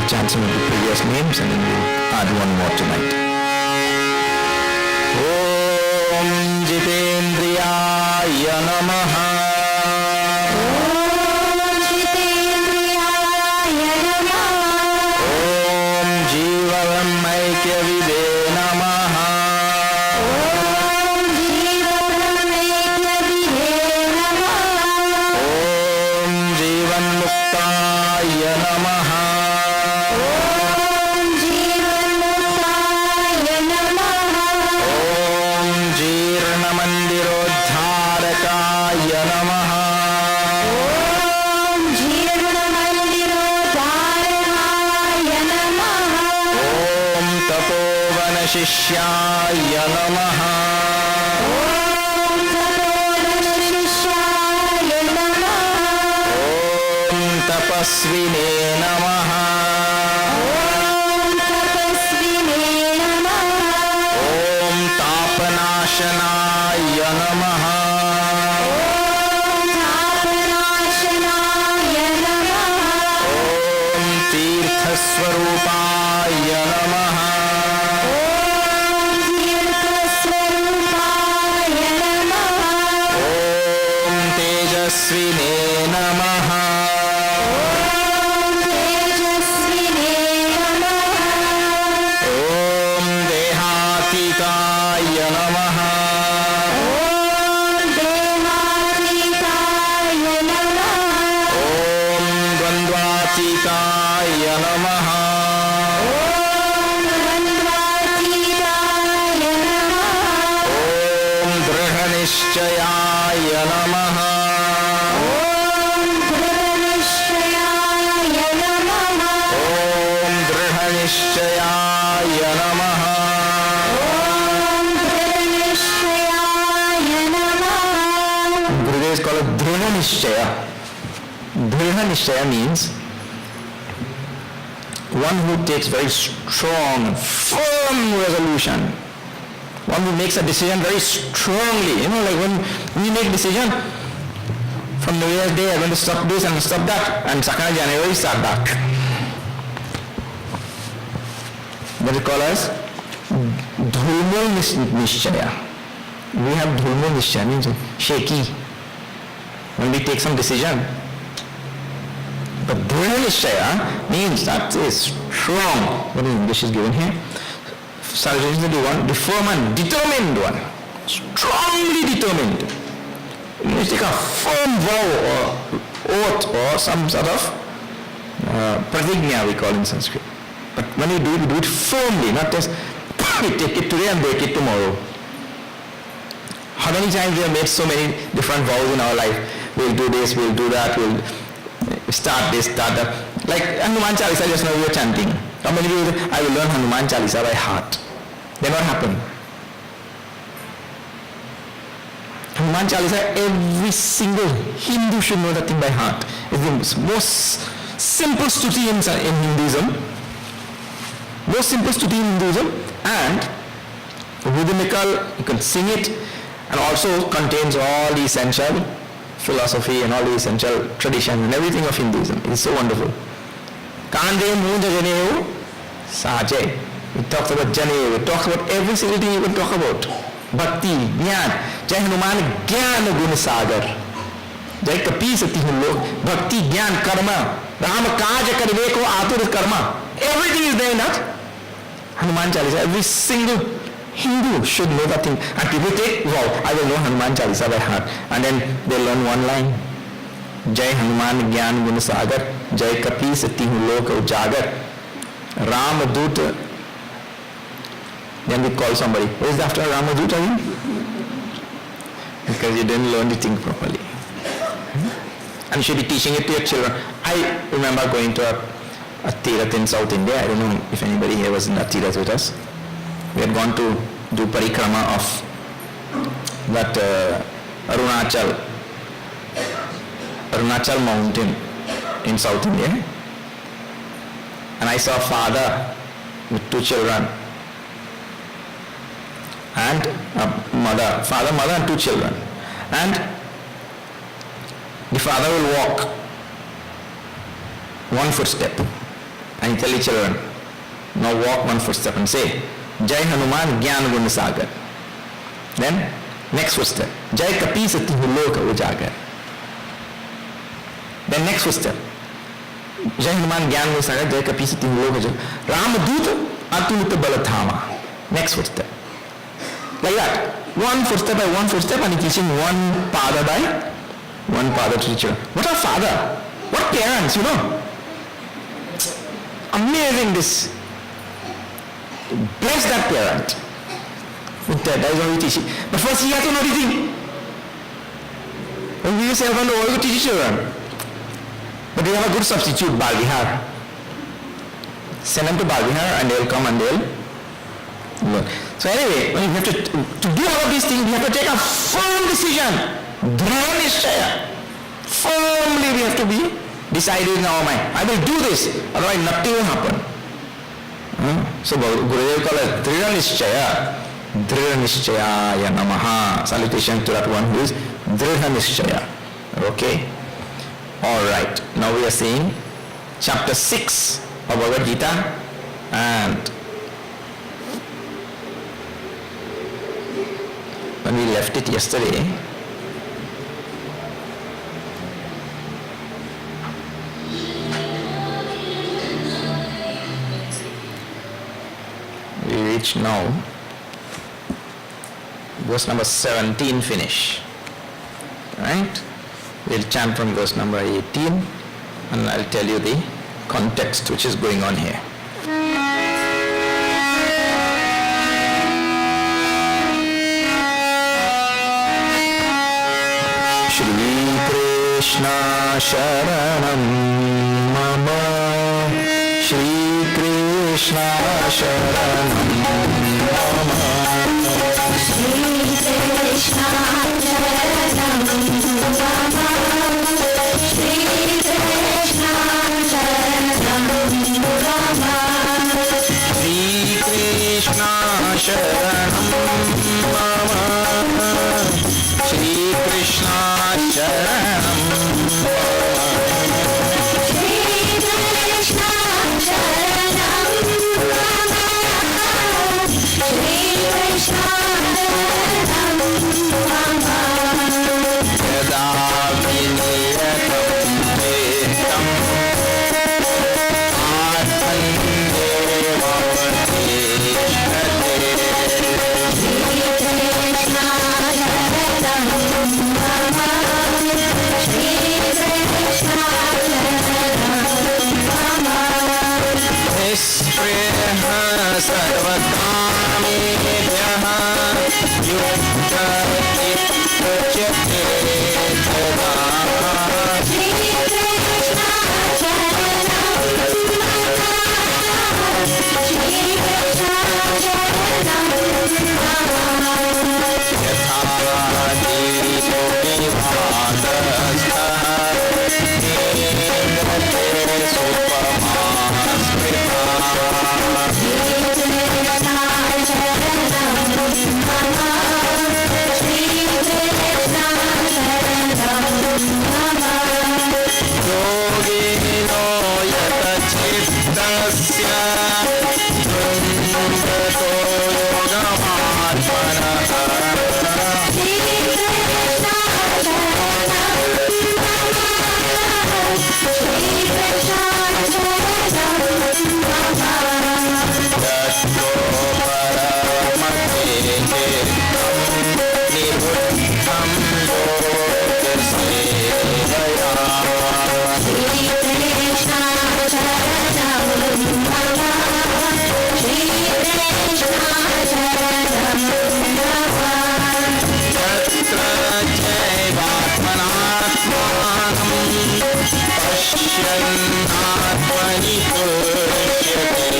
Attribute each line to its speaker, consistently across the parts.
Speaker 1: chant some of the previous names and then we'll add one more tonight. Om Jitendriyaya Namaha.
Speaker 2: Om Jitendriyaya Namaha.
Speaker 1: Om Jiva Brahmaikya Vide Namaha.
Speaker 2: Om Jiva Brahmaikya Vide Namaha.
Speaker 1: Om Jivan Muktaya Namaha.
Speaker 2: Om Jivan Muktaya Namaha.
Speaker 1: Om Jirna Mandirodharakaya Namaha.
Speaker 2: Om Jirna Mandirodharakaya Namaha.
Speaker 1: Om Tapovana Shishyaya Namaha.
Speaker 2: Om Tapovana Shishyaya Namaha.
Speaker 1: Om Tapasvine Namaha.
Speaker 2: Om Tapasvine Namaha.
Speaker 1: Om Tapanashanaya Namaha.
Speaker 2: Om Tapanashanaya Namaha.
Speaker 1: Om Tirthaswarupaya Namaha.
Speaker 2: Om Tirthaswarupaya Namaha.
Speaker 1: Om Tejasvine Namaha.
Speaker 2: Om Tejasvine Namaha.
Speaker 1: Om Dehatikaya Namaha.
Speaker 2: Om Dehatikaya Namaha.
Speaker 1: Om Dvandvatikaya Namaha.
Speaker 2: Om Dvandvatikaya Namaha.
Speaker 1: Om Drhanishchayaya Namaha.
Speaker 2: Om Dhruvnishchayaya Namaha.
Speaker 1: Om Drhanishchayaya Namaha.
Speaker 2: Om Dhruvnishchayaya Namaha.
Speaker 1: Gurudev is called Dhruna Nishchaya. Dhruna Nishchaya means one who takes very strong, firm resolution. One who makes a decision very strongly. You know, like when we make decision, from New Year's Day I'm going to stop this and stop that, and 2nd January start back. That is called as Dhulmo Nishchaya. We have Dhulmo Nishchaya, means shaky. When we take some decision. But Dhulmo Nishchaya means that is strong. What English is given here? Sargent one, the firm and determined one. Strongly determined. You take a firm vow or oath or some sort of pratignya we call in Sanskrit. But when you do it firmly, not just take it today and break it tomorrow. How many times we have made so many different vows in our life? We'll do this, we'll do that, we'll start this, start that. Like Hanuman Chalisa, just now we were chanting. How many people say, I will learn Hanuman Chalisa by heart? Then what happened? Hanuman Chalisa, every single Hindu should know that thing by heart. It's the most simple stuti in Hinduism. Most simple stuti in Hinduism, and rhythmical, you can sing it, and also contains all the essential philosophy and all the essential traditions and everything of Hinduism. It's so wonderful. Kande Munja Janeo Saje. It talks about Janeo. It talks about every single thing you can talk about. Bhakti, Jnana, Jai Hanuman Jnana Guna Sagar. Jai Kapi Sati Hulok, Bhakti, Jnana, Karma, Rama Kaja Kariveko Atur Karma. Everything is there in that. Hanuman Chalisa. Every single Hindu should know that thing. And people take, wow, I will know Hanuman Chalisa by heart. And then they learn one line. Jai Hanuman Gyan Guna Sagar, Jai Kapi Sati Hulok Ujagar, Ramadut. Then we call somebody. What is after Ramadut again? Because you didn't learn the thing properly. And you should be teaching it to your children. I remember going to a Tirath in South India. I don't know if anybody here was in that Tirath with us. We had gone to do parikrama of that Arunachal mountain in South India. And I saw a father with 2 children and a mother, father, mother and 2 children. And the father will walk 1 footstep and tell your children, now walk one footstep and say, Jai Hanuman Gyan Gun Sagar. Then, next footstep, Jai Kapi Sati Hulok Ujagar. Then next footstep, Jai Hanuman Gyan Gun Sagar, Jai Kapi Sati Hulok Ujagar. Ramadut Atulita Balathama. Next footstep. Like that. One footstep by one footstep, and teaching one pada by one pada to the children. What a father! What parents, you know? Amazing this. Bless that parent. That is how we teach it. But first he has to know the thing. And we say, well, all you teach children. But we have a good substitute, Bal Vihar. Send them to Bal Vihar and they'll come and they'll learn. So anyway, when we have to do all of these things, we have to take a firm decision. Dhra nishchaya. Firmly we have to be decided in our mind. I will do this, otherwise nothing will happen. So Gurudev called it Dhra Nishchaya Namaha. Salutation to that one who is Dhra Nishchaya. Okay? Alright. Now we are seeing chapter 6 of Bhagavad Gita, and when we left it yesterday, we reach now verse number 17 finish. Right? We'll chant from verse number 18 and I'll tell you the context which is going on here. Shri Krishna Sharanam Mama, Shri Krishna Sharanam Mama,
Speaker 2: Shri Krishna Sharanam Mama, Shri Krishna Sharanam Mama,
Speaker 1: Shri Krishna Sharanam Mama, Shri Krishna Sharanam
Speaker 2: Shri Krishna Sharanam Mama, Shri Krishna Sharanam Mama,
Speaker 1: Yada Viniyatam Vetam Atmanye Vavateshate.
Speaker 2: Shri Krishna Sharanam Mama, Shri Krishna Sharanam Mama,
Speaker 1: Nispreha sarvakamebhyaha yukta ittachate tadaha.
Speaker 2: Shri Krishna Sharanam Mama, Shri Krishna Sharanam Mama,
Speaker 1: Yatha dito vivadastha nindate supamaskrita. Yogino yatachittasya drundato yogamatmanah. Yatto paramate chitam nibuddham lokasevaya. Yatra jaivatmanatmanam pashyannatmani pushyate.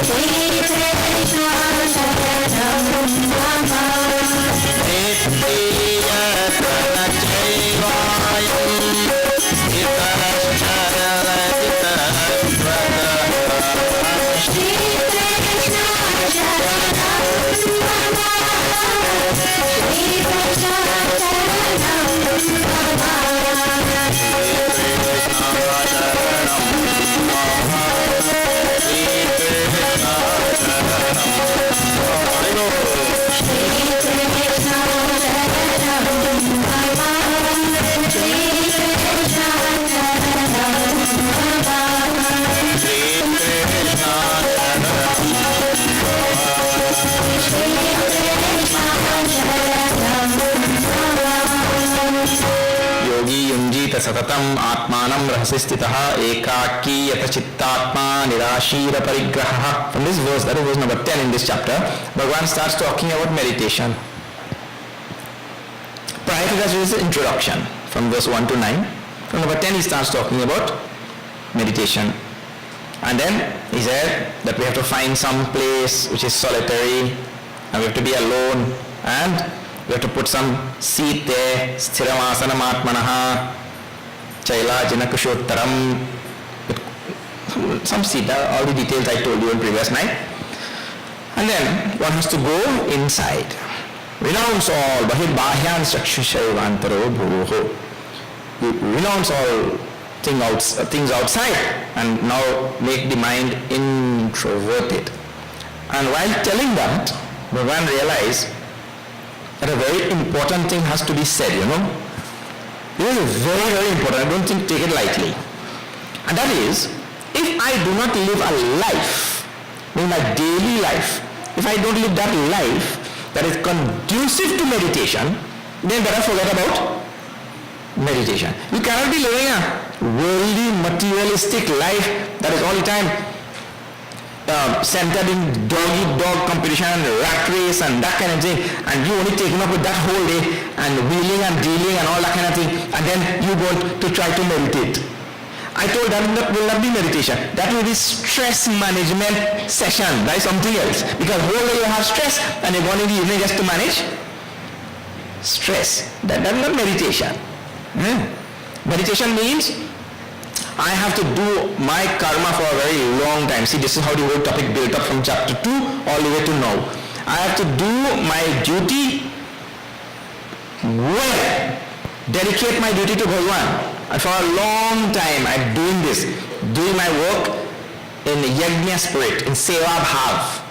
Speaker 2: Shri Krishna
Speaker 1: योगी युञ्जीत सततम् आत्मानं रहसि स्थितः एकाकी यत चित्तात्मा निराशीर परिग्रहः. From this verse, that is verse number 10 in this chapter, Bhagavan starts talking about meditation. Prior to that is the introduction from verse 1 to 9. From number 10 he starts talking about meditation. And then he said that we have to find some place which is solitary and we have to be alone and we have to put some seat there, sthiramasanam atmanaha, chailajana kushottaram, some seat, all the details I told you on previous night. And then one has to go inside. Renounce all, bahibahyan chakshushaivantaro bhuvoho. You renounce all things outside and now make the mind introverted. And while telling that, Bhagavan realized that a very important thing has to be said, This is very, very important. I don't take it lightly. And that is, if I do not live a life, in my daily life, if I don't live that life that is conducive to meditation, then better forget about meditation. You cannot be living a worldly, materialistic life that is all the time centered in dog-eat-dog competition, rat race and that kind of thing, and you only taken up with that whole day and wheeling and dealing and all that kind of thing, and then you want to try to meditate. I told that will not be meditation. That will be stress management session. That is something else. Because whole day you have stress and you're going in the evening just to manage stress. That is not meditation. Meditation means I have to do my karma for a very long time. See, this is how the whole topic built up from chapter 2 all the way to now. I have to do my duty well, dedicate my duty to Bhagavan. And for a long time I'm doing this, doing my work in yajna spirit, in seva bhav.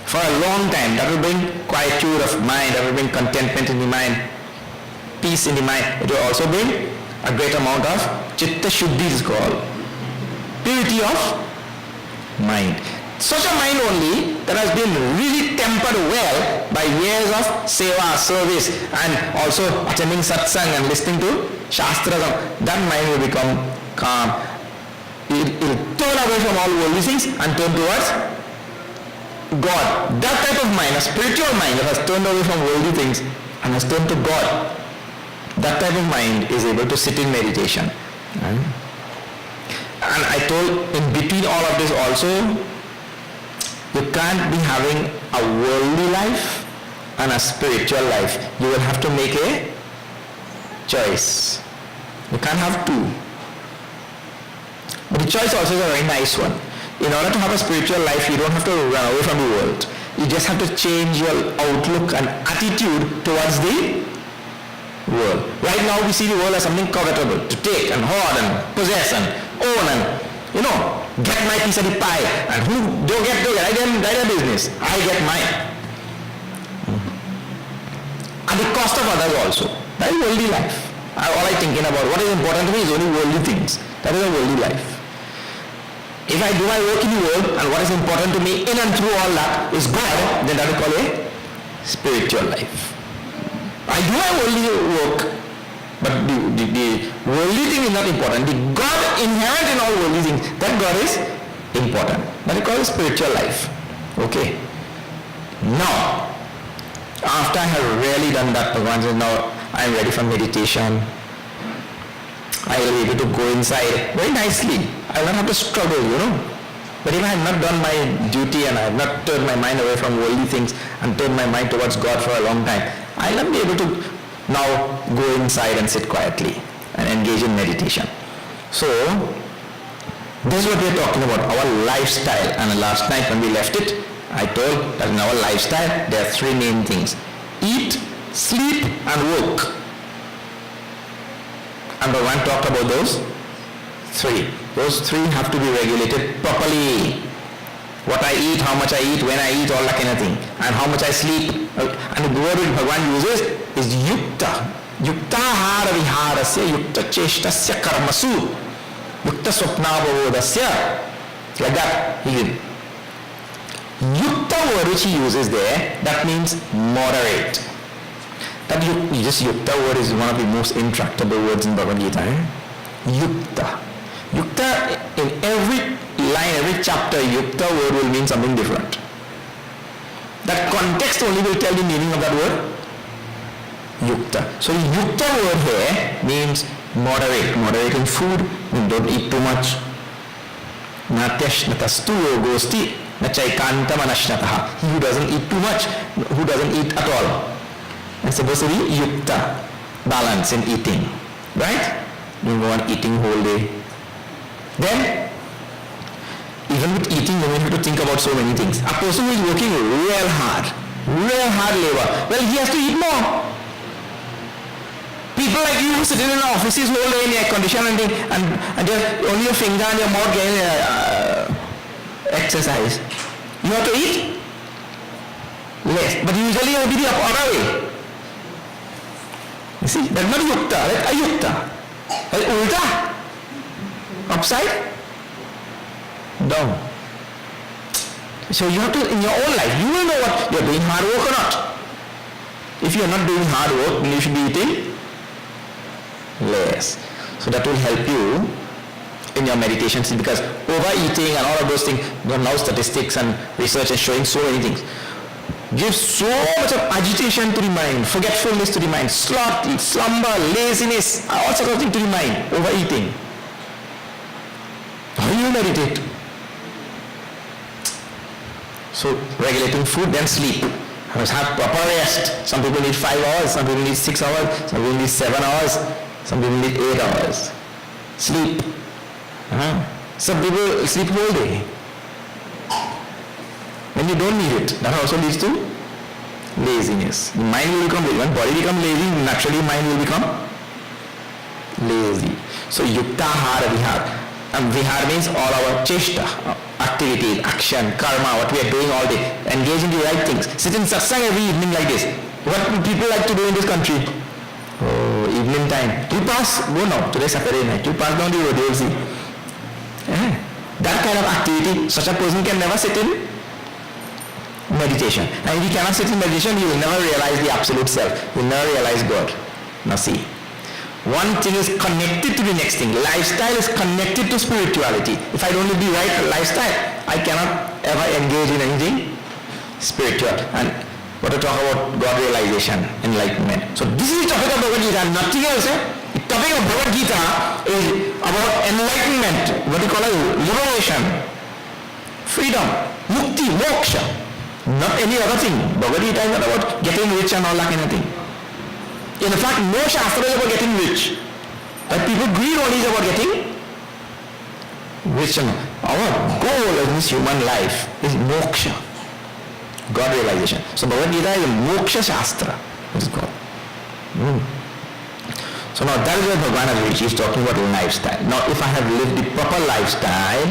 Speaker 1: For a long time, that will bring quietude of mind, that will bring contentment in the mind, peace in the mind. It will also bring a great amount of chitta shuddhi is called, purity of mind. Such a mind only that has been really tempered well by years of seva, service, and also attending satsang and listening to shastras, that mind will become calm. It will turn away from all worldly things and turn towards God. That type of mind, a spiritual mind that has turned away from worldly things and has turned to God, that type of mind is able to sit in meditation. And I told in between all of this also, you can't be having a worldly life and a spiritual life. You will have to make a choice. You can't have two. But the choice also is a very nice one. In order to have a spiritual life, you don't have to run away from the world. You just have to change your outlook and attitude towards the world. Right now we see the world as something covetable, to take and hoard and possess and own and, get my piece of the pie. And who don't get, I get their business. I get mine. At the cost of others also. That is worldly life. All I'm thinking about, what is important to me is only worldly things. That is a worldly life. If I do my work in the world and what is important to me in and through all that is God, then that is called a spiritual life. I do my worldly work, but the worldly thing is not important. The God inherent in all worldly things, that God is important. That is called a spiritual life. Okay. Now, after I have really done that, Bhagavan says, now I am ready for meditation. I will be able to go inside very nicely. I will not have to struggle, But if I have not done my duty and I have not turned my mind away from worldly things and turned my mind towards God for a long time, I will not be able to now go inside and sit quietly and engage in meditation. So, this is what we are talking about, our lifestyle. And last night when we left it, I told that in our lifestyle, there are three main things. Eat, sleep, and work. And Bhagavan talked about those three. Those three have to be regulated properly. What I eat, how much I eat, when I eat, all that kind of thing. And how much I sleep. And the word which Bhagavan uses is yukta. Yukta hara viharasya yukta cheshtasya karmasu yukta swapnabodasya. Like that. Yukta word which he uses there, that means moderate. That yukta word is one of the most intractable words in Bhagavad Gita. Yukta. Yukta, in every line, every chapter, yukta word will mean something different. That context only will tell the meaning of that word. Yukta. So the yukta word here means moderate. Moderate in food, don't eat too much. Natyashnatastu yogosti nachaikantam anashnataha. He who doesn't eat too much, who doesn't eat at all. It's supposed to be yukta, balance in eating. Right? Don't go on eating whole day. Then, even with eating, you have to think about so many things. A person who is working real hard labor, well, he has to eat more. People like you sitting in offices whole day in air condition and just only your finger and your mouth getting exercise. You have to eat less, but usually it will be the other way. You see, that's not yukta, that's ayukta. That's ulta. Upside down. So you have to, in your own life, you will know what you're doing hard work or not. If you're not doing hard work, then you should be eating less. So that will help you in your meditations, because overeating and all of those things, now statistics and research is showing so many things, gives so much of agitation to the mind, forgetfulness to the mind, sloth, slumber, laziness, all sorts of things to the mind, overeating. How do you meditate? So regulating food, then sleep. You must have proper rest. Some people need 5 hours, some people need 6 hours, some people need 7 hours, some people need 8 hours. Sleep. Some people sleep whole day. When you don't need it, that also leads to laziness. The mind will become lazy. When body becomes lazy, naturally mind will become lazy. So yukta hara vihar. And vihar means all our cheshta, activities, action, karma, what we are doing all day. Engage in the right things. Sit in satsang every evening like this. What do people like to do in this country? Oh, evening time. You pass, go now. Today Saturday night. You pass down the road, you will see. That kind of activity, such a person can never sit in meditation. And if he cannot sit in meditation, he will never realize the absolute self. He will never realize God. Now see. One thing is connected to the next thing. Lifestyle is connected to spirituality. If I don't live the right lifestyle, I cannot ever engage in anything spiritual. And what to talk about God realization, enlightenment. So this is the topic of Bhagavad Gita, nothing else. The topic of Bhagavad Gita is about enlightenment, what we call as liberation, freedom, mukti, moksha. Not any other thing. Bhagavad Gita is not about getting rich and all that kind of thing. In fact, no shastra is about getting rich. But people greed only is about getting rich. Our goal in this human life is moksha, God realization. So Bhagavad Gita is a moksha shastra, it is called. So now that is what Bhagavan has reached. He is talking about lifestyle. Now if I have lived the proper lifestyle,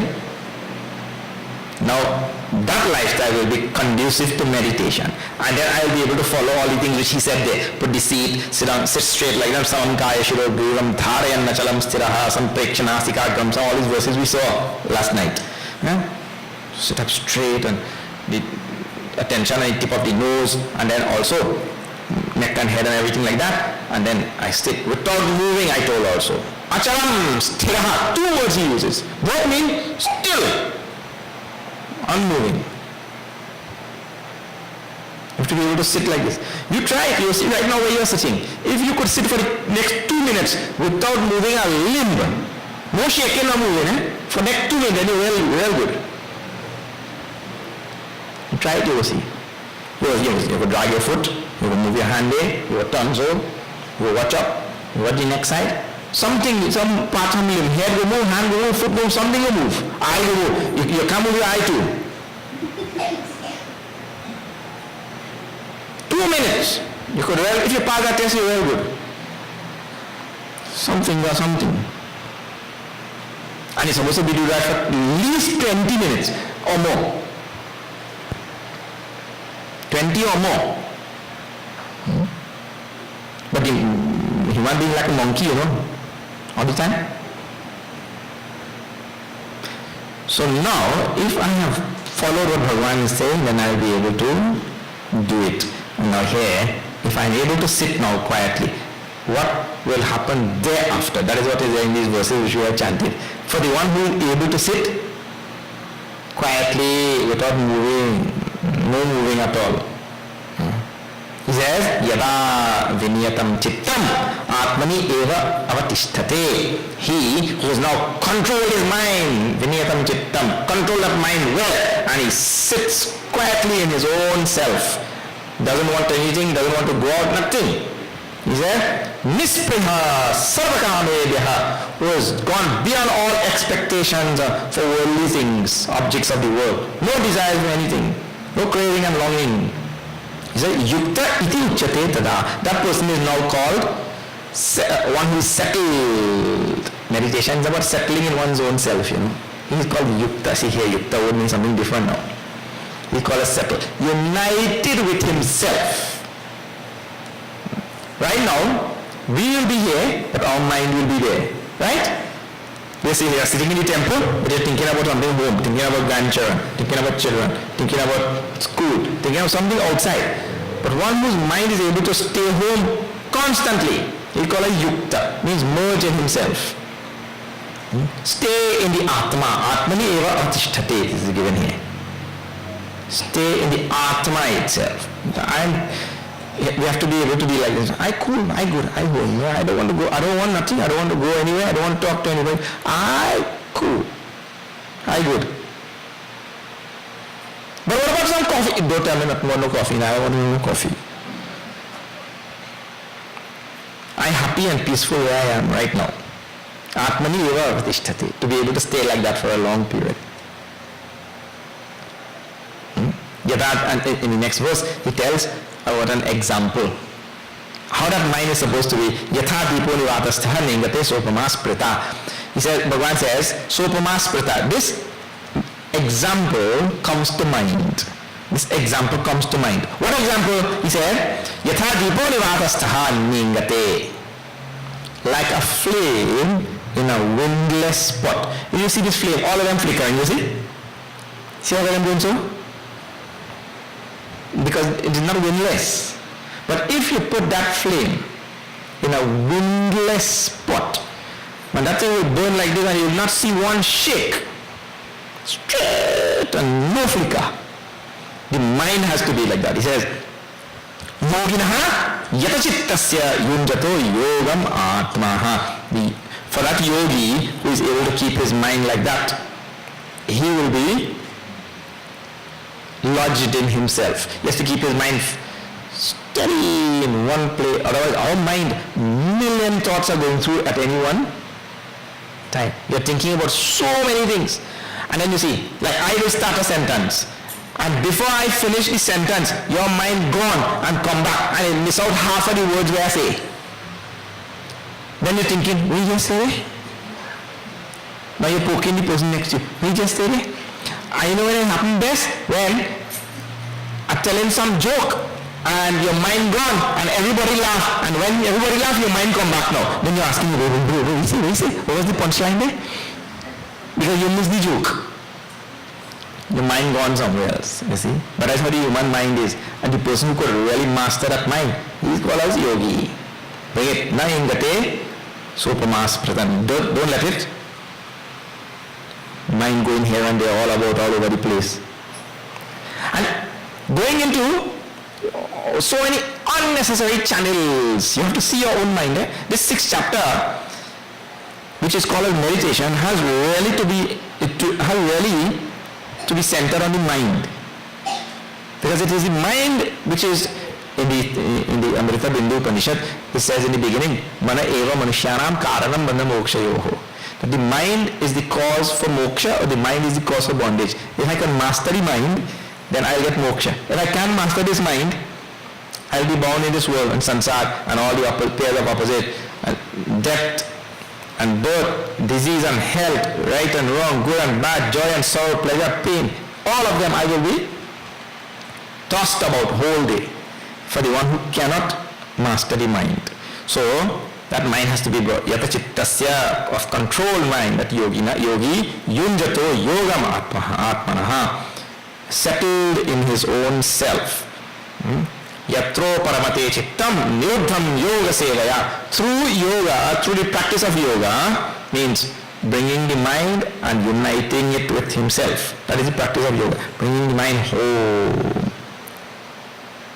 Speaker 1: now that lifestyle will be conducive to meditation, and then I will be able to follow all the things which he said there. Put the seat, sit down, sit straight like that. Samam kaya shiro guram dharayan nachalam stiraha samprekshana sikagram. All these verses we saw last night. Sit up straight and the attention at the tip of the nose, and then also neck and head and everything like that. And then I sit without moving, I told also. Achalam stiraha. 2 words he uses. Both mean still. Unmoving. You have to be able to sit like this. You try it. You see right now where you are sitting. If you could sit for the next 2 minutes without moving a limb, no shaking or moving, for next 2 minutes, then you're well good. You try it, you will see. You will drag your foot, you will move your hand there, you will turn so, you will watch up, you watch the next side. Something, some part of limb, head will move, hand will move, foot will move, something will move, eye will move. You can't move your eye too. 2 minutes. You could well, if you pass that test, you're very good. Something or something. And you're supposed to be doing that for at least 20 minutes or more. 20 or more. But the human being like a monkey, all the time. So now, if I have followed what Bhagavan is saying, then I'll be able to do it. Now here, if I'm able to sit now quietly, what will happen thereafter? That is what is there in these verses which we have chanted. For the one who is able to sit quietly without moving, no moving at all. He says, Yada Vinyatam Chittam Atmani Eva Avatisthate. He who has now controlled his mind, Vinyatam Chittam, control that mind well, and he sits quietly in his own self. Doesn't want anything, doesn't want to go out, nothing. He said, Nispriha Sarvakamebhyaha, who has gone beyond all expectations for worldly things, objects of the world. No desire for anything, no craving and longing. He said, Yukta iti uchate tada. That person is now called one who is settled. Meditation is about settling in one's own self, He is called Yukta. See here, Yukta would mean something different now. He is called a settled. United with himself. Right now, we will be here, but our mind will be there. Right? We are sitting in the temple, but you're thinking about something home, thinking about grandchildren, thinking about children, thinking about school, thinking of something outside. But one whose mind is able to stay home constantly, we call it yukta, means merge in himself. Stay in the Atma. Atmani eva atisthate is given here. Stay in the Atma itself. We have to be able to be like this. I cool, I good, I home. I don't want to go, I don't want nothing, I don't want to go anywhere, I don't want to talk to anybody. I cool, I good. But what about some coffee? Don't tell me not want no coffee, I want no coffee. I'm happy and peaceful where I am right now. Atmani eva avatisthate. To be able to stay like that for a long period. And in the next verse, he tells about an example. How that mind is supposed to be. Yatha dipo nivatastha ningate sopama sprita. He says, Bhagavan says, sopama sprita. This example comes to mind. This example comes to mind. What example? He said, Yatha dipo nivatastha ningate. Like a flame in a windless spot. You see this flame, all of them flickering, you see? See how I'm doing so? Because it is not windless. But if you put that flame in a windless spot, and that thing will burn like this and you will not see one shake, straight and no flicker. The mind has to be like that. He says, Yoginaha yatachittasya yunjato yogam atmaha. For that yogi who is able to keep his mind like that, he will be lodged in himself. He has to keep his mind steady in one place. Otherwise, our mind, million thoughts are going through at any one time. You're thinking about so many things. And then you see, like I will start a sentence. And before I finish the sentence, your mind gone and come back and I miss out half of the words where I say. Then you're thinking, we just say it? Now you're poking the person next to you. We just say it? I know when it happened best when I tell him some joke and your mind gone and everybody laugh, and when everybody laugh your mind come back now. Then you're asking, what you say? What was the punchline there? Because you missed the joke. Your mind gone somewhere else, you see. But that's how the human mind is. And the person who could really master that mind, he is called as yogi. Bring it. Na ingate sopamas pratan. Don't let it mind going here and there, all over the place. And going into so many unnecessary channels. You have to see your own mind. This 6th chapter, which is called meditation, has really to be centered on the mind. Because it is the mind which is in the Amrita Bindu Upanishad, it says in the beginning, Mana eva manushyanam karanam bandha mokshayoho. That the mind is the cause for moksha, or the mind is the cause for bondage. If I can master the mind, then I'll get moksha. If I can't master this mind, I'll be bound in this world and sansar and all the pairs of opposite, death and birth, disease and health, right and wrong, good and bad, joy and sorrow, pleasure, pain, all of them I will be tossed about whole day for the one who cannot master the mind. So that mind has to be brought. Yata chittasya, of controlled mind, that yogi yunjato yogam atmanaha, settled in his own self. Yatro paramate chittam niruddham yoga sevaya. Through yoga, through the practice of yoga, means bringing the mind and uniting it with himself. That is the practice of yoga. Bringing the mind home.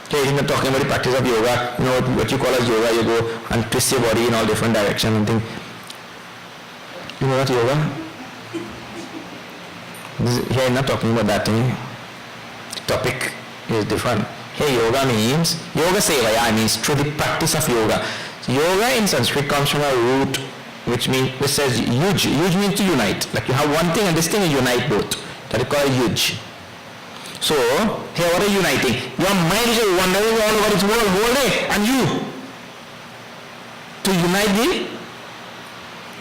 Speaker 1: Okay, he's not talking about the practice of yoga. You know what you call as yoga, you go and twist your body in all different directions and things. You know what yoga? Here I'm not talking about that thing. The topic is different. Here yoga means, yoga sevaya means through the practice of yoga. Yoga in Sanskrit comes from a root which says yuj. Yuj means to unite. Like you have one thing and this thing, you unite both. That is called yuj. So, here what are you uniting? Your mind is wandering all over its world whole day, and you to unite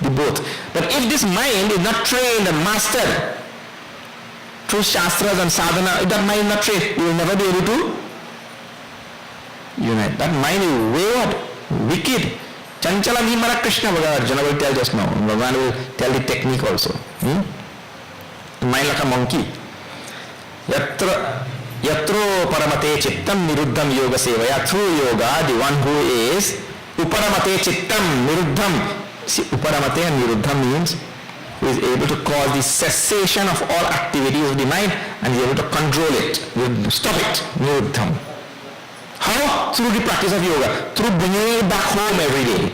Speaker 1: the both. But if this mind is not trained and mastered through shastras and sadhana, if that mind is not trained, you will never be able to unite. That mind is wayward, wicked. Chanchalam himara Krishna, Arjuna will tell just now. Bhagavan will tell the technique also. Mind like a monkey. Yatro paramate chittam niruddham yoga sevaya. Through yoga, the one who is uparamate chittam niruddham. See, uparamate and niruddham means who is able to cause the cessation of all activities of the mind and is able to control it, stop it, niruddham. How? Through the practice of yoga, through bringing it back home every day.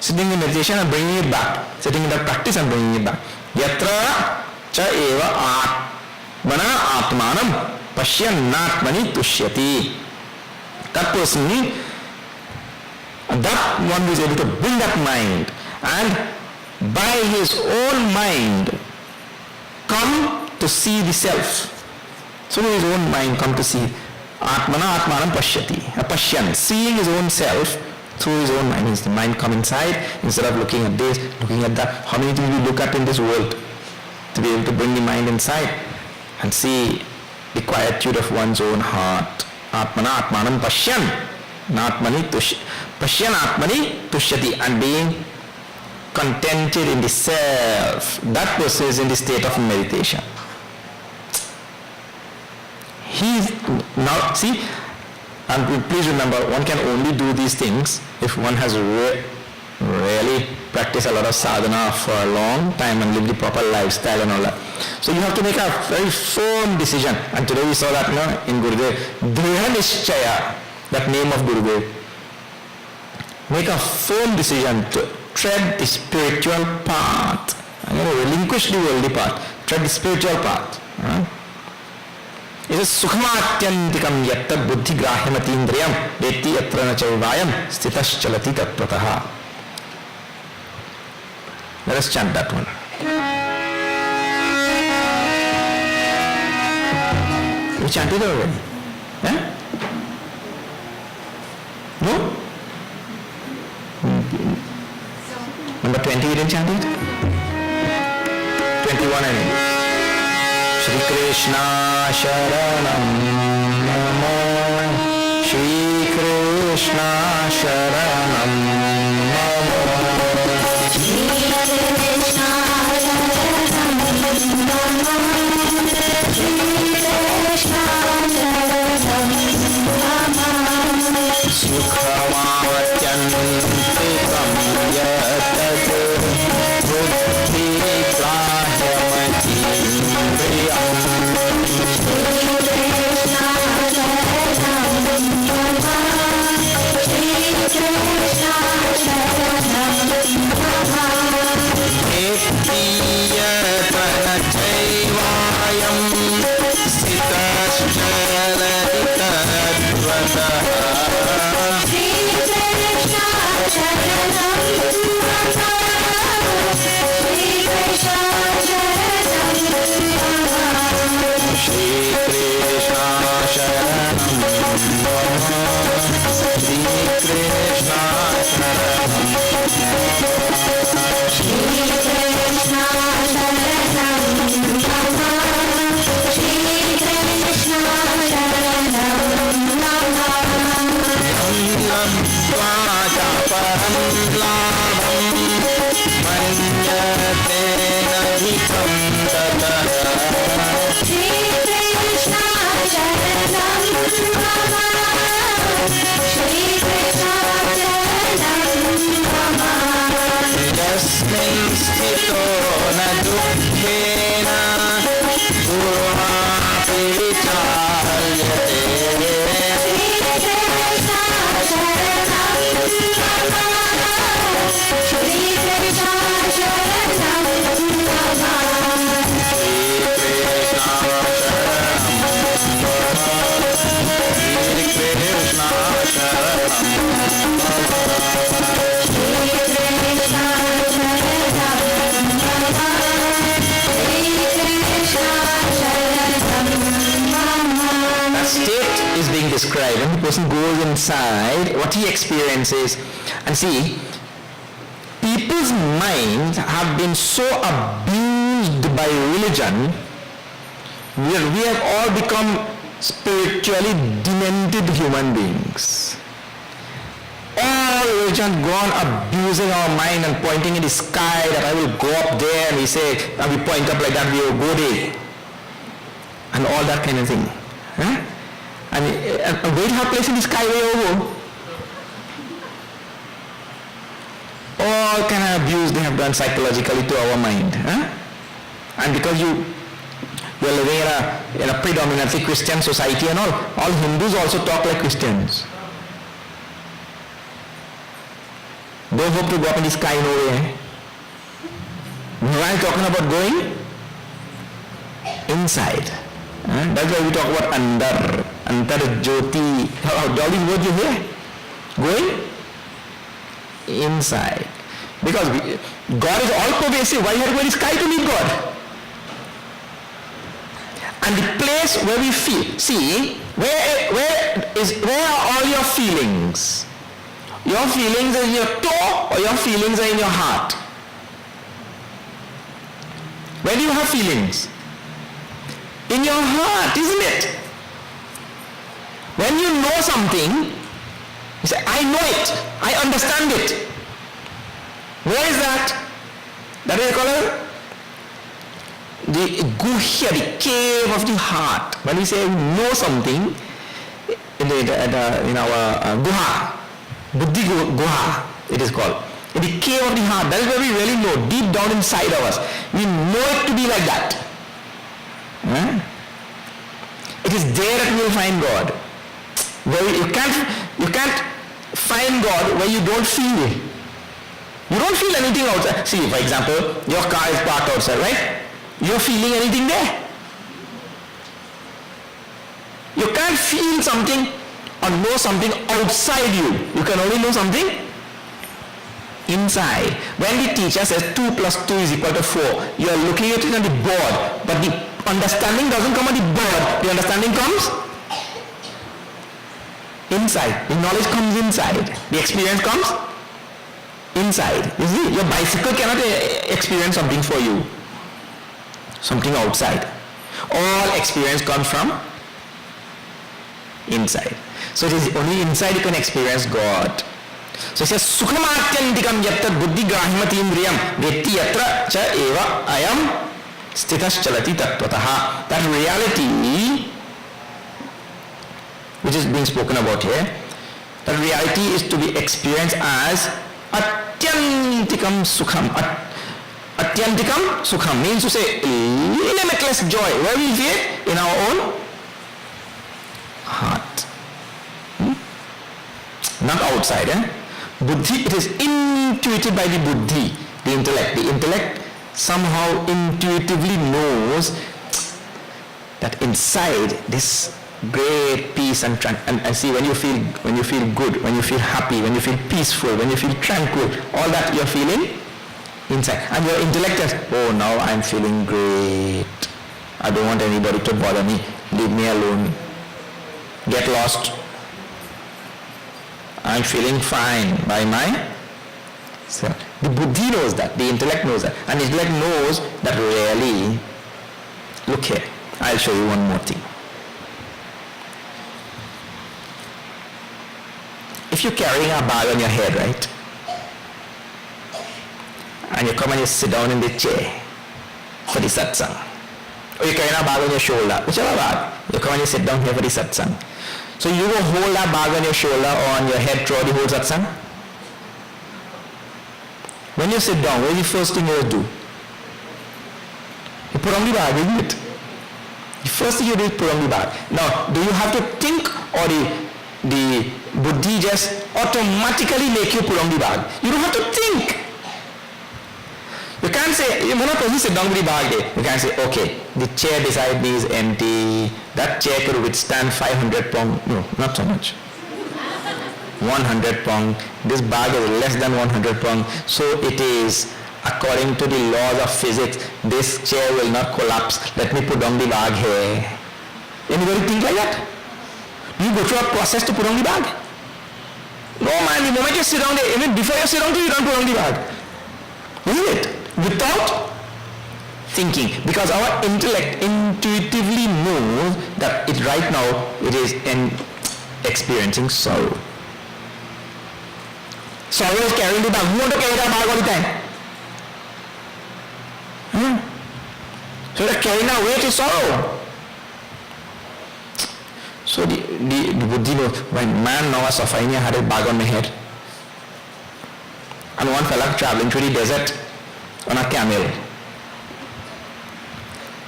Speaker 1: Sitting in meditation and bringing it back, sitting in that practice and bringing it back. Yatra cha eva Mana atmanam pashyannatmani tushyati. That person, that one who is able to bring that mind and by his own mind come to see the self. So his own mind come to see atmana atmanam pashyati. Pashyan, seeing his own self through his own mind. Means the mind come inside instead of looking at this, looking at that. How many things we look at in this world? To be able to bring the mind inside and see the quietude of one's own heart. Atmana atmanam pashyan. Pashyan atmani tushyati. And being contented in the self. That person is in the state of meditation. Now, see, and please remember, one can only do these things if one has really practiced a lot of sadhana for a long time and lived the proper lifestyle and all that. So you have to make a very firm decision. And today we saw that in Gurudev. Driha Nishchaya, that name of Gurudev. Make a firm decision to tread the spiritual path. Relinquish the worldly path. Tread the spiritual path. It is sukhmatyantikam yatta buddhi grahyamatīndriyam veti yatra na chaivayam sthitas chalati tattvataha. Let us chant that one. We chanted already. No? Number 20 we didn't chant it? 21 I mean. Shri Krishna Sharanam Namo. Shri Krishna Sharanam Namo. Shri Krishna Sharanam Namo. Shri Krishna Sharanam Namo. Sukhavatyantikam yatat buddhi grahyamatīndriyam. Shri describe. When the person goes inside, what he experiences, and see, people's minds have been so abused by religion, we have all become spiritually demented human beings. All religion gone abusing our mind and pointing in the sky that I will go up there, and we say, and we point up like that, we will go there. And all that kind of thing. Huh? And wait have place in the sky way over. All kind of abuse they have done psychologically to our mind. Huh? And because you're living in a predominantly Christian society and all Hindus also talk like Christians. Don't hope to go up in the sky no way. Why are you talking about going? Inside. That's why we talk about antar jyoti. All these words you hear? Going inside. Because God is all pervasive. Why you have to go in the sky to meet God? And the place where we feel, see, where are all your feelings? Your feelings are in your toe or your feelings are in your heart? Where do you have feelings? In your heart, isn't it? When you know something, you say, I know it, I understand it. Where is that? That is called the guhya, the cave of the heart. When we say we know something, in our guha, buddhi guha, it is called. In the cave of the heart, that is where we really know, deep down inside of us. We know it to be like that. It is there that we will find God. Where you can't find God where you don't feel it. You don't feel anything outside. See, for example, your car is parked outside, right? You're feeling anything there? You can't feel something or know something outside you. You can only know something inside. When the teacher says 2 plus 2 is equal to 4, you are looking at it on the board, but the understanding doesn't come on the board. The understanding comes inside. The knowledge comes inside. The experience comes inside. You see, your bicycle cannot experience something for you. Something outside. All experience comes from inside. So it is only inside you can experience God. So it says, Sukhamatyantikam yattat buddhi grahimatindriyam vetti yatra cha eva ayam sthitas chalati tattvataha. That reality, which is being spoken about here, that reality is to be experienced as atyantikam sukham. Atyantikam sukham means to say limitless joy. Where we feel it? In our own heart. Not outside. Buddhi, it is intuited by the buddhi, the intellect. The intellect somehow intuitively knows that inside this great peace and see, when you feel good, when you feel happy, when you feel peaceful, when you feel tranquil, all that you're feeling inside. And your intellect says, oh, now I'm feeling great. I don't want anybody to bother me. Leave me alone. Get lost. I'm feeling fine by myself. The buddhi knows that. The intellect knows that. And the intellect knows that really, look here, I'll show you one more thing. If you're carrying a bag on your head, right? And you come and you sit down in the chair for the satsang. Or you're carrying a bag on your shoulder, whichever bag. You come and you sit down here for the satsang. So you will hold that bag on your shoulder or on your head throughout the whole satsang. When you sit down, what is the first thing you will do? You put on the bag, isn't it? The first thing you do is put on the bag. Now, do you have to think, or the buddhi just automatically make you put on the bag? You don't have to think. You can't say, you're not supposed to sit down with the bag there. You can't say, okay, the chair beside me is empty. That chair could withstand 500 pounds. No, not so much. 100 pounds. This bag is less than 100 pounds. So it is, according to the laws of physics, this chair will not collapse. Let me put down the bag here. Anybody think like that? You go through a process to put on the bag. No man, the moment you sit down there, even before you sit down, you don't put on the bag. Isn't it? Without thinking. Because our intellect intuitively knows that it right now, it is experiencing sorrow. Sorrow is carrying the bag. Who want to carry that bag all the time? So they're carrying our weight is sorrow. So the Buddhi knows, when man now was suffering, he had a bag on the head. And one fella traveling through the desert on a camel.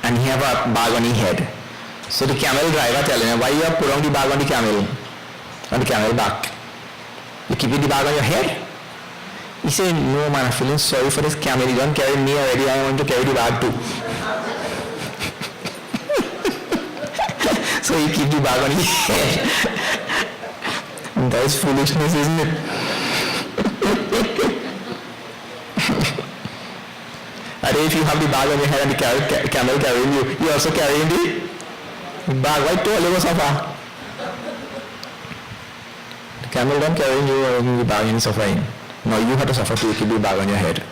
Speaker 1: And he have a bag on his head. So the camel driver telling him, why you have put on the bag on the camel back? You keep the bag on your head? He said, no man, I'm feeling sorry for this camel. He don't carry me already, I want to carry the bag too. So he keep the bag on his head. That is foolishness, isn't it? And if you have the bag on your head and the camel carrying you, you also carrying the bag right to a level sofa. The camel don't carrying you or the bag in suffering. No, you have to suffer to keep the bag on your head.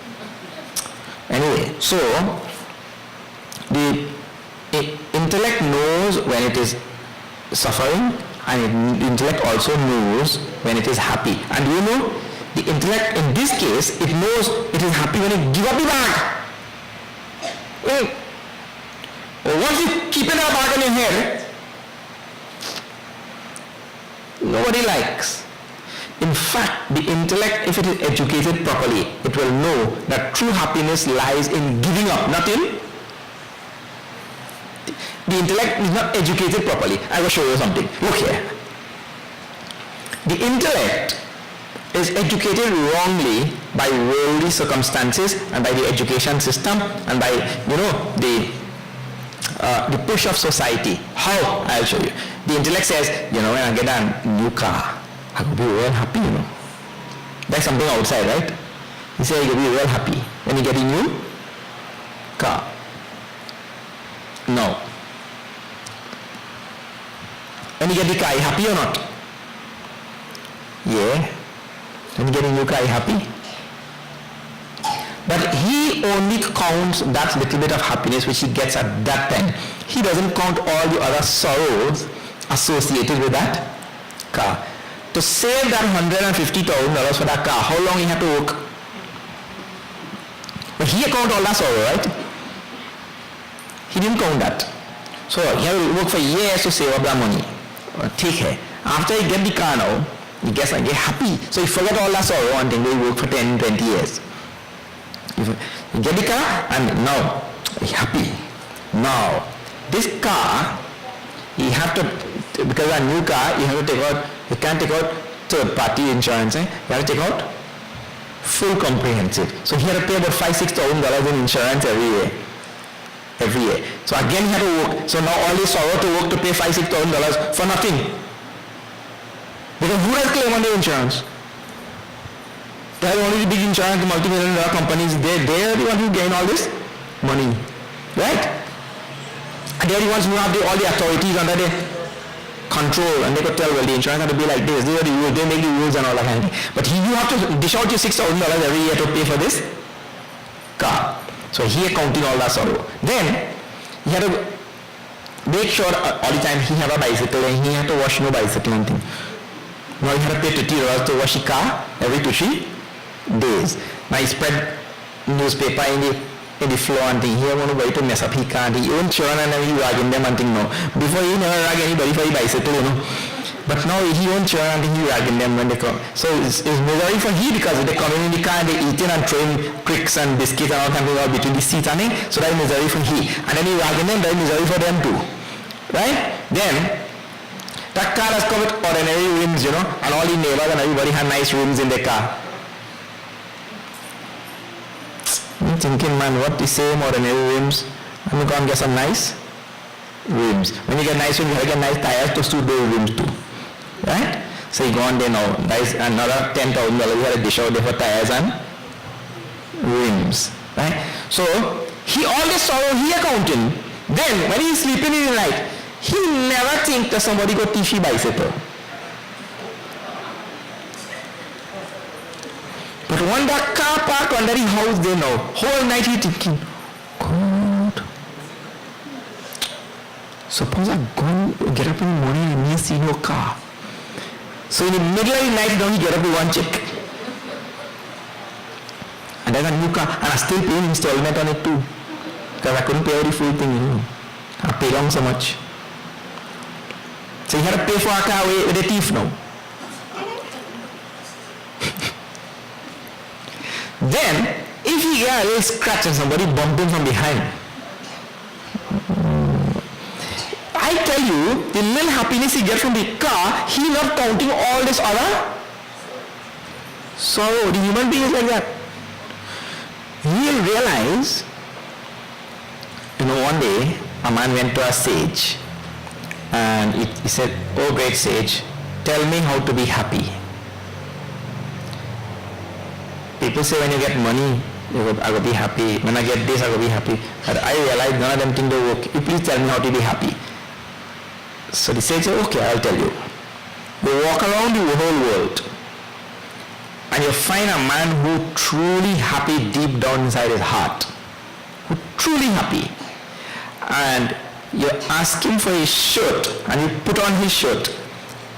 Speaker 1: Anyway, so the intellect knows when it is suffering, and the intellect also knows when it is happy. And you know, the intellect in this case, it knows it is happy when it gives up the bag. Once you keep that bag on your head, nobody likes. In fact, the intellect, if it is educated properly, it will know that true happiness lies in giving up, not in. The intellect is not educated properly. I will show you something. Look here. The intellect is educated wrongly by worldly circumstances and by the education system and by, the push of society. How? I'll show you. The intellect says, when I get a new car, I will be real happy, That's something outside, right? He says you'll be real happy when you get a new car. No. When you get the car, are you happy or not? Yeah. When you get a new car, are you happy? But he only counts that little bit of happiness which he gets at that time. He doesn't count all the other sorrows associated with that car. To save that $150,000 for that car, how long he had to work? But he accounted all that sorrow, right? He didn't count that. So he had to work for years to save up that money. Take care. After he get the car now, he gets happy. So he forget all that sorrow and then he work for 10, 20 years. You get the car and now he's happy. Now, this car, he have to, because a new car, you have to take out, you can't take out third-party insurance. You have to take out full comprehensive. So he had to pay about $5,000-6,000 in insurance every year. So again he had to work. So now all this sorrow to work to pay $5,000-6,000 for nothing. Because who does claim on the insurance? They are only the big insurance, the multi-million-dollar companies. They are the ones who gain all this money, right? And they are the ones who have all the authorities under their control, and they could tell, well, the insurance has to be like this. They are the rules. They make the rules and all that kind of thing. But you have to dish out your $6,000 every year to pay for this car. So he accounting all that sorrow. Then he had to make sure all the time he have a bicycle and he had to wash no bicycle and thing. Now he had to pay $50 to wash the car every 2-3 days. Now he spread newspaper in the floor and thing. He want to to mess up his car. He own children and he ragging them and thing now. Before he never rag anybody for his bicycle, But now he own children and he ragging them when they come. So it's misery for he because they come in the car and they eating and throwing cricks and biscuits and all kinds of all between the seats and thing. So that is misery for he. And then he ragging them, that is misery for them too. Right? Then that car has come with ordinary rims, and all the neighbors and everybody have nice rims in their car. I'm thinking, man, what the same ordinary rims? I'm going to go and get some nice rims. When you get nice rims, you have to get nice tires to suit those rims too. Right? So you go on there now, that is another $10,000 you have to dish out there for tires and rims. Right? So, all this sorrow he accounting. Then, when he's sleeping in the night, He never think that somebody got Tiffy bicycle. But when that car parked under the house there now, whole night he thinking, God, suppose I go get up in the morning and me see no car. So in the middle of the night now he get up with one check. And there's a new car and I still paying installment on it too. Because I couldn't pay the full thing, I paid on so much. So you had to pay for a car with a thief now. Then, if he get a little scratch and somebody bumped him from behind, I tell you, the little happiness he gets from the car, he not counting all this other sorrow. The human being is like that. He'll realize, one day, a man went to a sage, and he said, "Oh great sage, tell me how to be happy." People say when you get money, I will be happy. When I get this, I will be happy. But I realize none of them things don't work. You please tell me how to be happy. So the sage said, okay, I'll tell you. You walk around the whole world and you find a man who truly happy deep down inside his heart. Who truly happy. And you ask him for his shirt and you put on his shirt.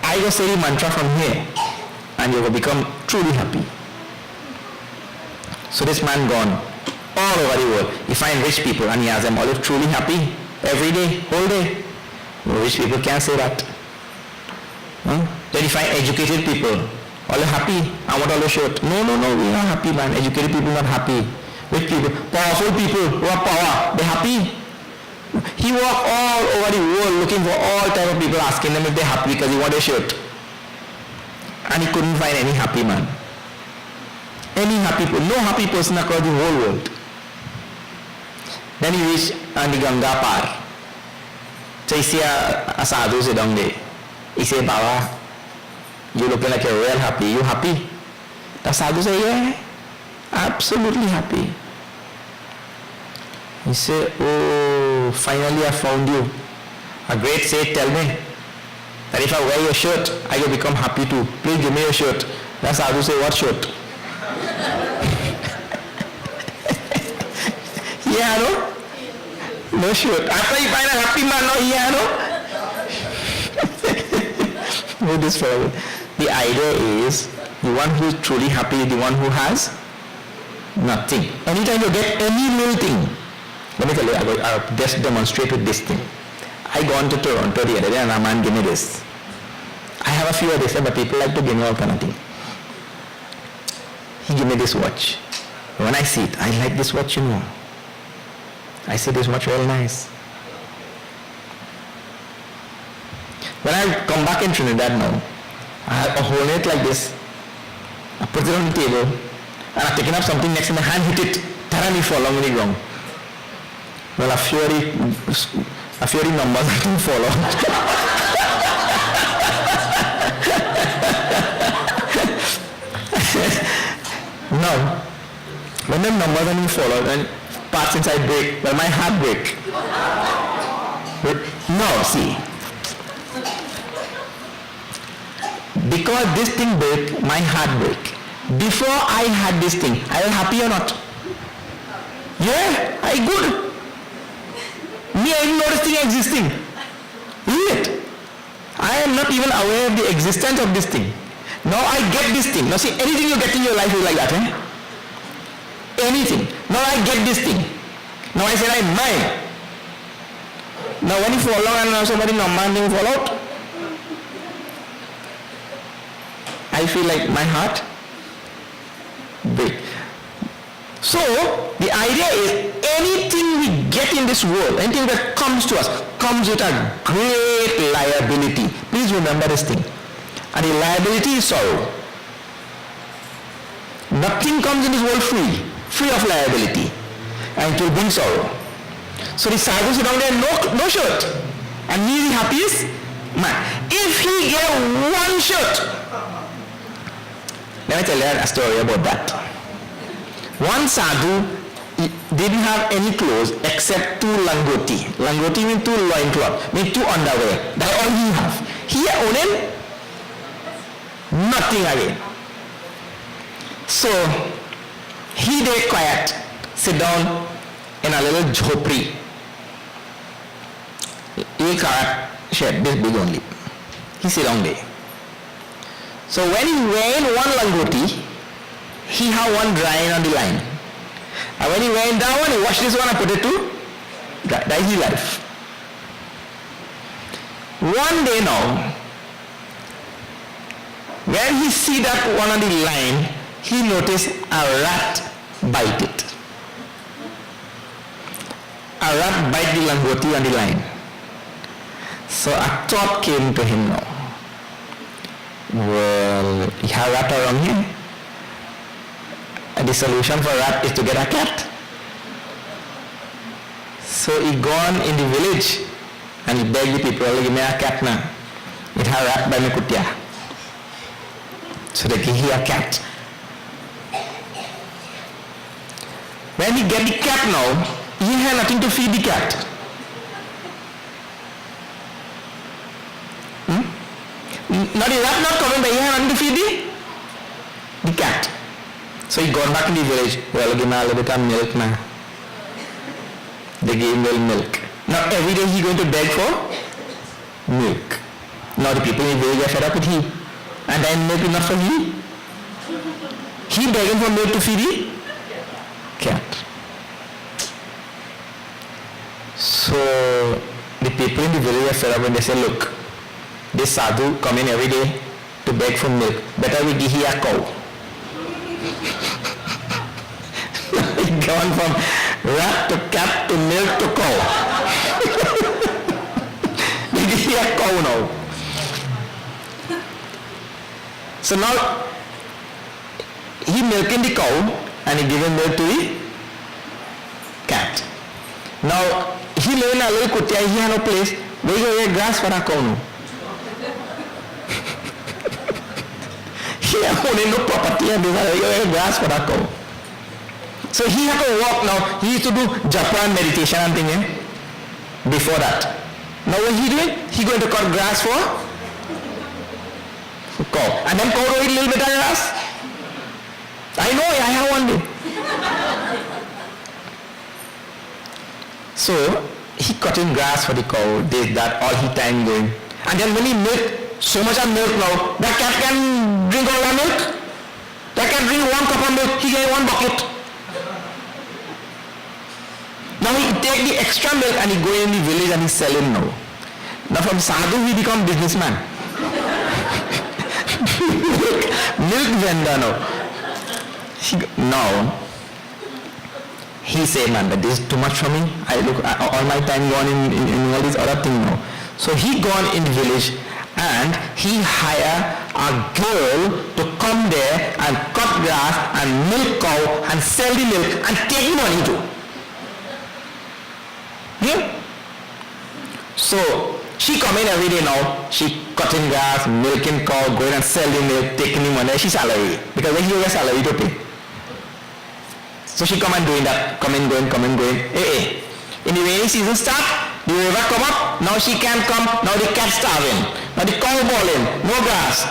Speaker 1: I go say the mantra from here and you will become truly happy. So this man gone all over the world. He find rich people and he asks them, are you truly happy? Every day, whole day. Well, rich people can't say that. Huh? Then he find educated people. Are you happy? I want all the shirt. No, we're not happy, man. Educated people not happy. Rich people, powerful people who have power, they're happy. He walked all over the world looking for all type of people, asking them if they're happy because he want a shirt. And he couldn't find any happy man. Any happy person, no happy person across the whole world. Then he reached on the Ganga par. So he see a sadhu sit down there. He say, Baba, you looking like you're real happy. You happy? The sadhu say, yeah, absolutely happy. He say, oh, finally I found you. A great sage tell me that if I wear your shirt, I will become happy too. Please give me your shirt. The sadhu say, what shirt? Yeah, no shirt. After you find a happy man, no, yeah, no. No, this fellow. The idea is the one who is truly happy is the one who has nothing. Anytime you get any little thing, let me tell you, I'll just demonstrate with this thing. I gone to Toronto the other day and a man gave me this. I have a few of this, but people like to give me all kind of things. He gave me this watch. When I see it, I like this watch, I say this watch very nice. When I come back in Trinidad now, I hold it like this. I put it on the table, and I've taken up something next to my hand, hit it, thoroughly fall along with the ground. Well, a few of the numbers I didn't fall out. Now, when the numbers didn't fall out and parts inside break, well, my heart break. No, see. Because this thing break, my heart break. Before I had this thing, I was happy or not? Yeah, I good. Me, I didn't know this thing existing. Isn't it? I am not even aware of the existence of this thing. Now I get this thing. Now see, anything you get in your life is like that, Anything. Now I get this thing. Now I said I'm mine. Now when you fall out and now somebody non-minding fall out, I feel like my heart break. So the idea is anything we get in this world, anything that comes to us, comes with a great liability. Please remember this thing. And the liability is sorrow. Nothing comes in this world free of liability. And it will bring sorrow. So the sadhu sit down there, no shirt. And he is the happiest man. If he get one shirt, let me tell you a story about that. One sadhu They didn't have any clothes except two langoti. Langoti means two loincloth, means two underwear. That's all he have. He owned nothing again. So he they quiet, sit down in a little jhopri. A car shed this big only. He sit down there. So when he wearing one langoti, he have one drying on the line. And when he wearing that one, he wash this one and put it to dry. That is his life. One day now, when he see that one on the line, he noticed a rat bite it. A rat bite the langoti on the line. So a thought came to him now. Well, he have rat around here. And the solution for rat is to get a cat. So he gone in the village and he begged the people, give me a cat now. It have rat by me kutia. So they give him a cat. When he get the cat now, he had nothing to feed the cat. Not the rat not coming, but he had nothing to feed the cat. So he gone back in the village. Well, give me a little bit of milk now. They gave him milk. Now every day he going to beg for milk. Now the people in the village are fed up with him. And then milk is not for him. He begging for milk to feed the cat. So the people in the village are fed up and they say, look, this sadhu come in every day to beg for milk. Better we give him a cow. Gone from rat to cat to milk to cow. We give him a cow now. So now he milking the cow and he giving milk to the cat. Now he live in a little kutia, he have no place where he can get grass for a cow now. He have only no property and he have grass for a cow. So he have to walk now. He used to do japa and meditation and thing before that. Now what he doing? He going to cut grass for cow. And then cow will eat a little bit of grass. I know, I have one day. So he cutting grass for the cow, this, that, all he time going. And then when he milk, so much of milk now, that cat can drink all the milk. That can drink one cup of milk, he get one bucket. Now he take the extra milk and he go in the village and he sell it now. Now from sadhu he become businessman. milk vendor now. Now he say, man, but this is too much for me. I look all my time gone in all these other things now. So he gone in the village and he hire a girl to come there and cut grass and milk cow and sell the milk and take money too. Yeah? So she come in every day now, she cutting grass, milking cow, going and selling milk, taking the money, she salary. Because when he get salary to pay. So she come and doing that, come and going. Hey. In the rainy season start, the river come up, now she can't come, now the cat starving. Now the cow balling, no grass.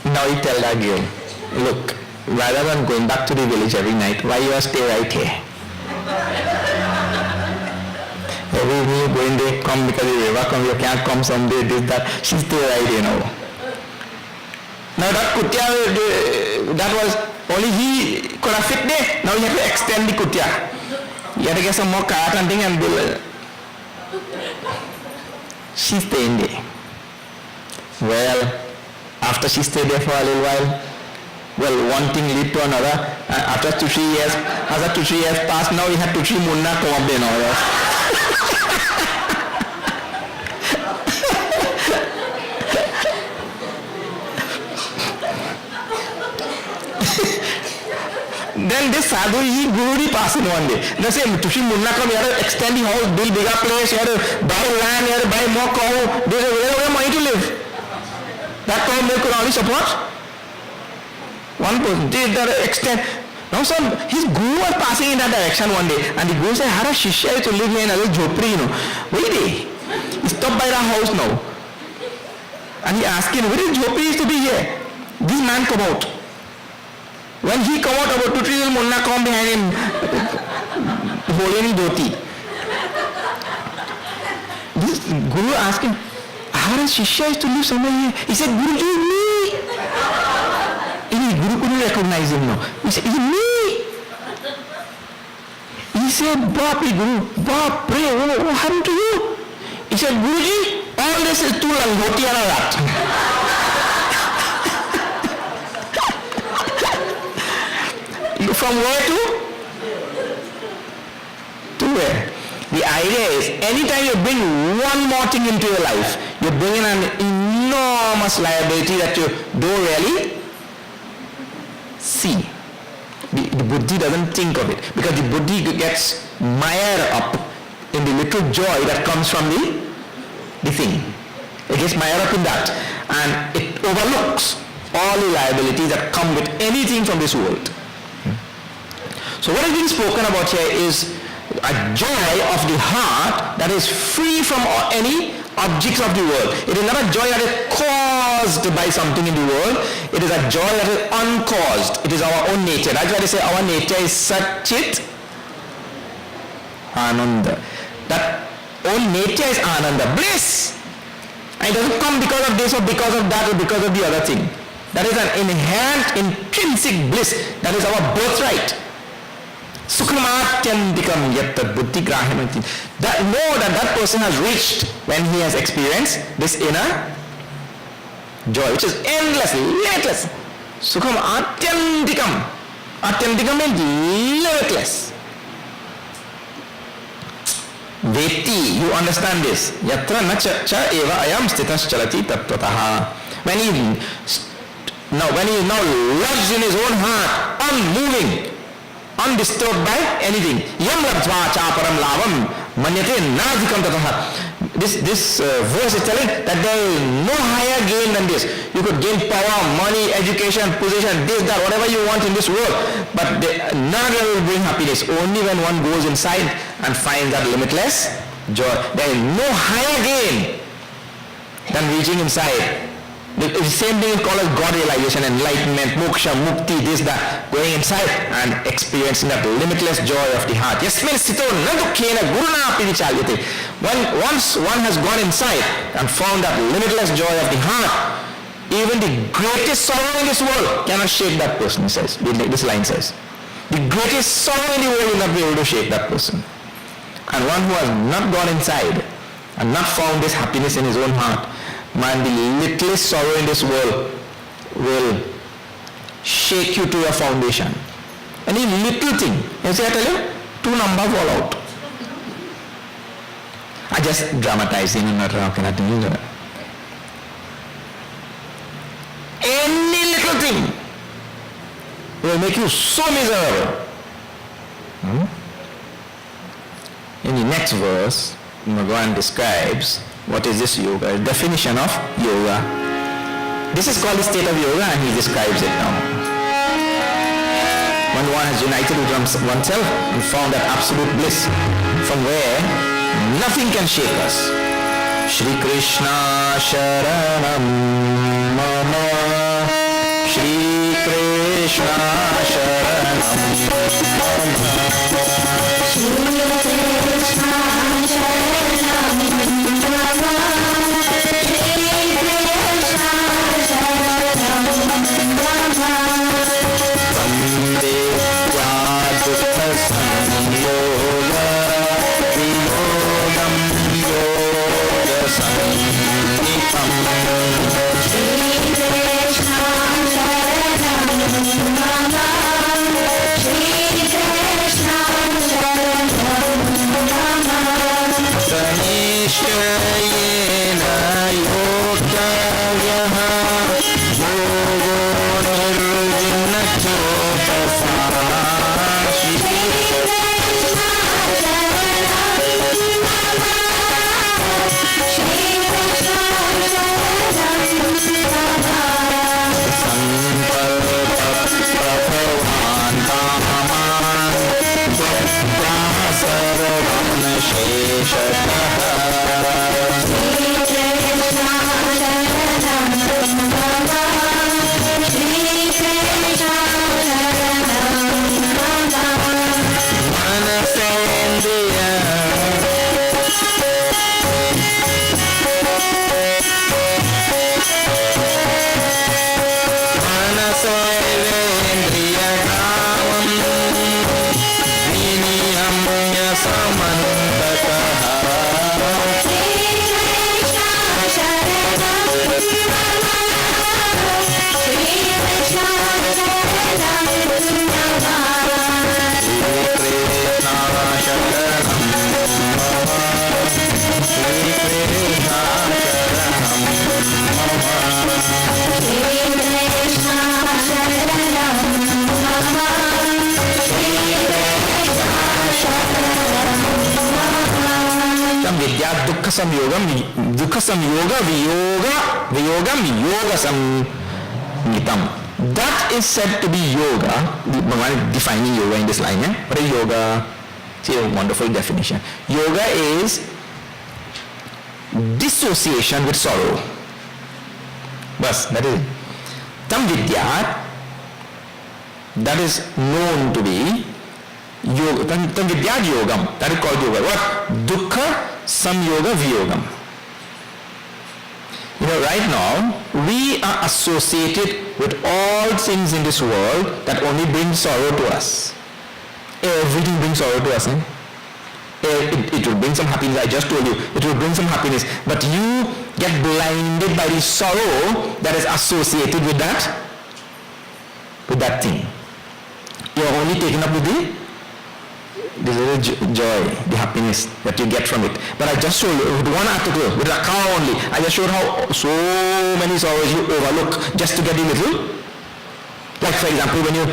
Speaker 1: Now you tell that girl, look, rather than going back to the village every night, why you stay right here? Every evening you go in there, come because the river come, you can't come someday, this, that. She stay right here now. Now that kutia, that was, only he could have fit there. Now you have to extend the kutia. You have to get some more cart and thing and build. She stayed there. Well, after she stayed there for a little while, well, one thing lead to another. After 2-3 years, after 2-3 years passed, now we had 2-3 munna come up there now. then this sadhu, he guru pass in one day. They say, Tushi Munna come, you have to extend the house, build bigger place, you have to buy land, you have to buy more cow. They say, where do you have money to live? That cow milk could only support one person. They extend. Now some, his guru was passing in that direction one day, and the guru said, Hara Shishya to live here in a little jhopri, Wait, he stopped by the house now. And he asked him, where is jhopri is to be here? This man come out. When he come out, about 2-3 little munna come behind him, holding dhoti. This guru asked him, Hara Shishya is to live somewhere here. He said, Guruji, me. And Guru couldn't recognize him now. He said, it's me. He said, Bapre Guru, Bapre, what happened to you? He said, Guruji, all this is too long, dhoti and that. From where to where? The idea is, anytime you bring one more thing into your life, you're bringing an enormous liability that you don't really see. The buddhi doesn't think of it, because the buddhi gets mired up in the little joy that comes from the thing. It gets mired up in that, and it overlooks all the liabilities that come with anything from this world. So what is being spoken about here is a joy of the heart that is free from any objects of the world. It is not a joy that is caused by something in the world. It is a joy that is uncaused. It is our own nature. That's why they say our nature is Satchit Ananda. That own nature is Ananda, bliss. And it doesn't come because of this or because of that or because of the other thing. That is an inherent, intrinsic bliss. That is our birthright. Sukhamatyantikam yattad buddhi grahimanti. That know that person has reached when he has experienced this inner joy, which is endless, limitless. Sukham atyantikam. Atyantikam means limitless. Veti, you understand this. Yatra na cha eva ayam stitas chalati tattvataha. When he now loves in his own heart, unmoving, undisturbed by anything. Yam labdva chaparam lavam manyate nadhikam tataha. This verse is telling that there is no higher gain than this. You could gain power, money, education, position, this, that, whatever you want in this world, but none of them will bring happiness. Only when one goes inside and finds that limitless joy. There is no higher gain than reaching inside. The same thing is called as God realization, enlightenment, moksha, mukti, this, that, going inside and experiencing that limitless joy of the heart. Yasmin sito na dukkena guruna api vichalyate. Once one has gone inside and found that limitless joy of the heart, even the greatest sorrow in this world cannot shake that person, says. This line says. The greatest sorrow in the world will not be able to shake that person. And one who has not gone inside and not found this happiness in his own heart, man, the littlest sorrow in this world will shake you to your foundation. Any little thing, you see, I tell you, 2 numbers fall out. I just dramatizing and not talking at you. Any little thing will make you so miserable. In the next verse, Bhagavan describes what is this yoga, definition of yoga. This is called the state of yoga, and he describes it now. When one has united with oneself and found that absolute bliss from where nothing can shake us. Shri Krishna Sharanam Mama. Shri Krishna Sharanam Mama. Shri Krishna Sharanam Shri Krishna दुख संयोगम वियोगम योग संगीतम. That is said to be yoga. Bhagavan is defining yoga in this line. What is yoga? See a wonderful definition. Yoga is dissociation with sorrow. Bas, that is it. Tam vidya, that is known to be yoga. Tam vidya yogam, that is called yoga. What? Dukkha samyoga viyogam. You know, right now we are associated with all things in this world that only bring sorrow to us. Everything brings sorrow to us. It will bring some happiness. I just told you, it will bring some happiness, but you get blinded by the sorrow that is associated with that thing. You are only taken up with the little joy, the happiness that you get from it. But I just showed you with one article, with a cow only, I just showed how so many sorrows you overlook just to get the little. Like for example, when you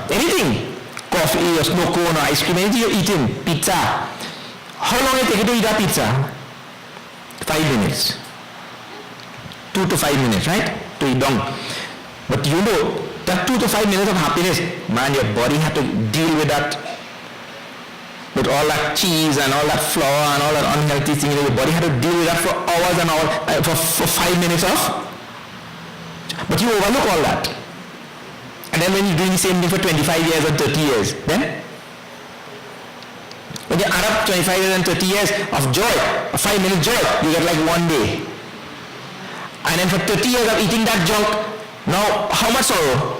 Speaker 1: anything, coffee or snow cone or ice cream, anything you're eating, pizza. How long it take you to eat a pizza? 5 minutes. 2 to 5 minutes, right? To eat down. But you know, that 2 to 5 minutes of happiness, man, your body had to deal with that, with all that cheese and all that flour and all that unhealthy thing. Your body had to deal with that for hours and hours, for 5 minutes of. But you overlook all that. And then when you're doing the same thing for 25 years or 30 years, then when you add up 25 years and 30 years of joy, a 5 minute joy, you get like 1 day. And then for 30 years of eating that junk, now how much sorrow?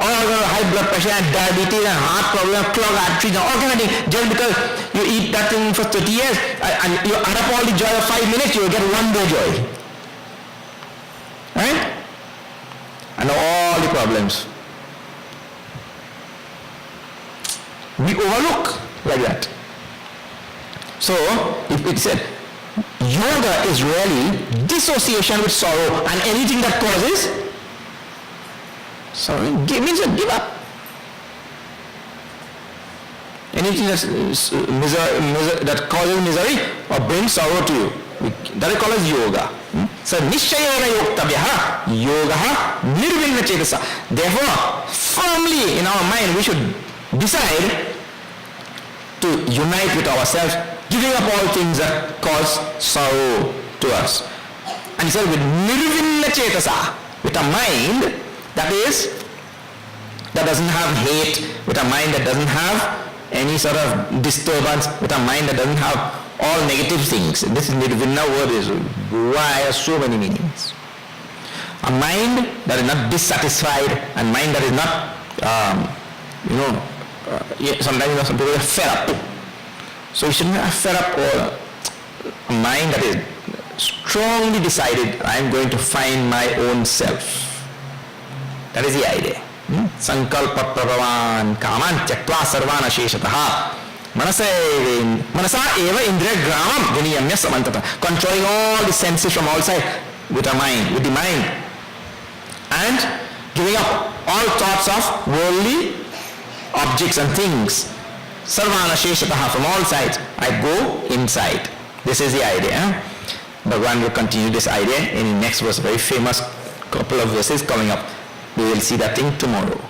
Speaker 1: All high blood pressure and diabetes and heart problem, clogged arteries, all kind of things, just because you eat that thing for 30 years and you add up all the joy of 5 minutes, you will get 1 day joy. Right? And all the problems. We overlook like that. So, if it said, yoga is really dissociation with sorrow and anything that causes sorrow, means give up. Anything that causes misery or brings sorrow to you, that is called as yoga. So nishchayena yoktavyaha yogaha nirvinna chetasa. Therefore, firmly in our mind we should decide to unite with ourselves, giving up all things that cause sorrow to us. And he said with nirvinna chetasa, with a mind that doesn't have hate, with a mind that doesn't have any sort of disturbance, with a mind that doesn't have all negative things. This is nirvinna word is why has so many meanings. A mind that is not dissatisfied, and mind that is not sometimes some people are fed up. So you shouldn't have fed up, or a mind that is strongly decided, I am going to find my own self. That is the idea. Sankalpa prabhavan kaman tyaktva sarvana sheshataha manasa eva indriya gramam viniyamya samantata. Controlling all the senses from all sides with the mind, and giving up all thoughts of worldly objects and things. Sarvana sheshataha, from all sides I go inside. This is the idea. Bhagavan will continue this idea in the next verse, very famous couple of verses coming up. We will see that thing tomorrow.